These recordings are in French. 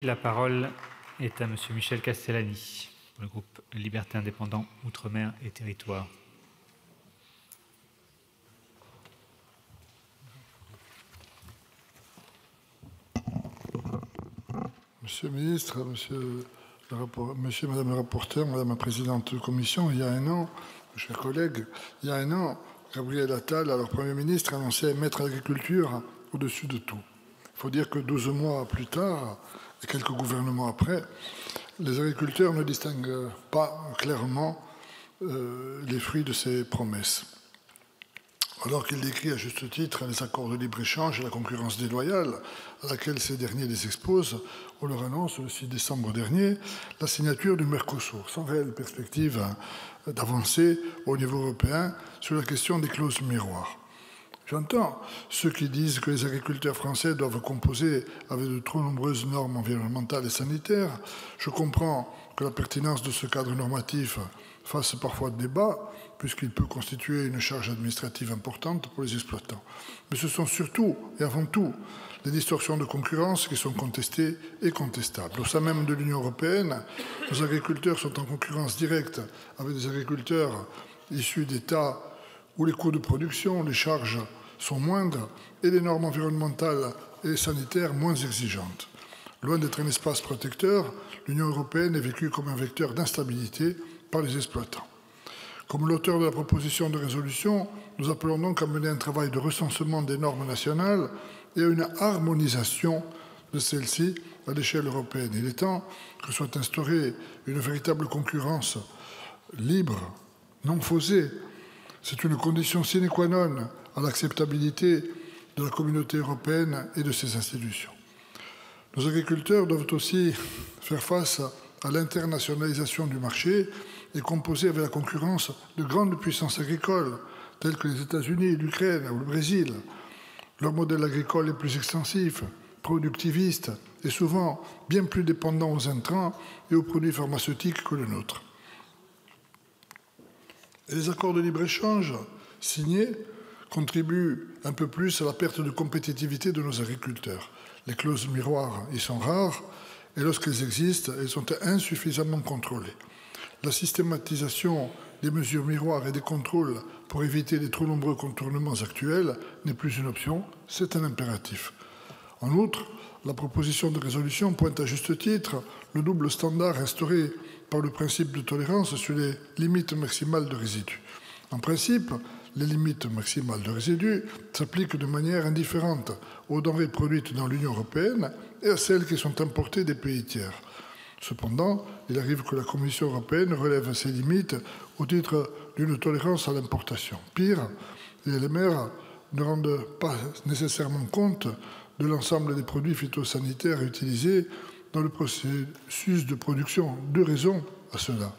La parole est à Monsieur Michel Castellani, pour le groupe Liberté Indépendants, Outre-mer et Territoires. Monsieur le ministre, monsieur, madame le rapporteur, madame la présidente de commission, il y a un an, chers collègues, il y a un an, Gabriel Attal, alors Premier ministre, annonçait mettre l'agriculture au-dessus de tout. Il faut dire que 12 mois plus tard, et quelques gouvernements après, les agriculteurs ne distinguent pas clairement les fruits de ces promesses. Alors qu'il décrit à juste titre les accords de libre-échange et la concurrence déloyale à laquelle ces derniers les exposent, on leur annonce le 6 décembre dernier la signature du Mercosur, sans réelle perspective d'avancée au niveau européen sur la question des clauses miroirs. J'entends ceux qui disent que les agriculteurs français doivent composer avec de trop nombreuses normes environnementales et sanitaires. Je comprends que la pertinence de ce cadre normatif fasse parfois débat, puisqu'il peut constituer une charge administrative importante pour les exploitants. Mais ce sont surtout et avant tout les distorsions de concurrence qui sont contestées et contestables. Au sein même de l'Union européenne, nos agriculteurs sont en concurrence directe avec des agriculteurs issus d'États où les coûts de production, les charges sont moindres et les normes environnementales et sanitaires moins exigeantes. Loin d'être un espace protecteur, l'Union européenne est vécue comme un vecteur d'instabilité par les exploitants. Comme l'auteur de la proposition de résolution, nous appelons donc à mener un travail de recensement des normes nationales et à une harmonisation de celles-ci à l'échelle européenne. Il est temps que soit instaurée une véritable concurrence libre, non faussée. C'est une condition sine qua non à l'acceptabilité de la communauté européenne et de ses institutions. Nos agriculteurs doivent aussi faire face à l'internationalisation du marché et composer avec la concurrence de grandes puissances agricoles, telles que les États-Unis, l'Ukraine ou le Brésil. Leur modèle agricole est plus extensif, productiviste et souvent bien plus dépendant aux intrants et aux produits pharmaceutiques que le nôtre. Et les accords de libre-échange signés contribuent un peu plus à la perte de compétitivité de nos agriculteurs. Les clauses miroirs y sont rares et lorsqu'elles existent, elles sont insuffisamment contrôlées. La systématisation des mesures miroirs et des contrôles pour éviter les trop nombreux contournements actuels n'est plus une option, c'est un impératif. En outre, la proposition de résolution pointe à juste titre le double standard instauré par le principe de tolérance sur les limites maximales de résidus. En principe, les limites maximales de résidus s'appliquent de manière indifférente aux denrées produites dans l'Union européenne et à celles qui sont importées des pays tiers. Cependant, il arrive que la Commission européenne relève ces limites au titre d'une tolérance à l'importation. Pire, les LMR ne rendent pas nécessairement compte de l'ensemble des produits phytosanitaires utilisés dans le processus de production. Deux raisons à cela.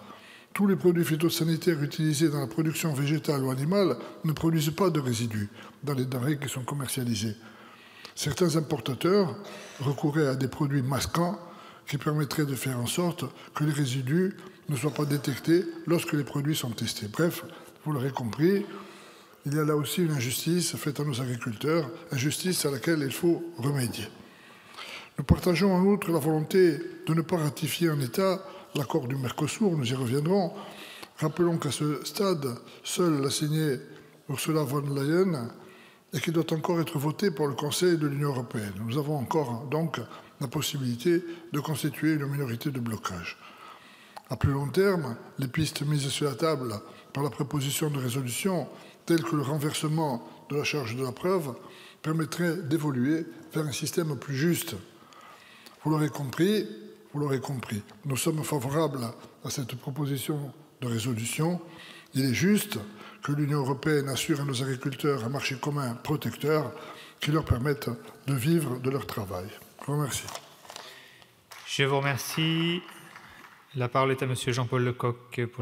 Tous les produits phytosanitaires utilisés dans la production végétale ou animale ne produisent pas de résidus dans les denrées qui sont commercialisées. Certains importateurs recouraient à des produits masquants qui permettraient de faire en sorte que les résidus ne soient pas détectés lorsque les produits sont testés. Bref, vous l'aurez compris, il y a là aussi une injustice faite à nos agriculteurs, injustice à laquelle il faut remédier. Nous partageons en outre la volonté de ne pas ratifier en état l'accord du Mercosur, nous y reviendrons. Rappelons qu'à ce stade, seule l'a signé Ursula von Leyen et qui doit encore être voté par le Conseil de l'Union européenne. Nous avons encore donc la possibilité de constituer une minorité de blocage. À plus long terme, les pistes mises sur la table par la proposition de résolution, telles que le renversement de la charge de la preuve, permettraient d'évoluer vers un système plus juste. Vous l'aurez compris, nous sommes favorables à cette proposition de résolution. Il est juste que l'Union européenne assure à nos agriculteurs un marché commun protecteur qui leur permette de vivre de leur travail. Je vous remercie. Je vous remercie. La parole est à Monsieur Jean-Paul Lecoq pour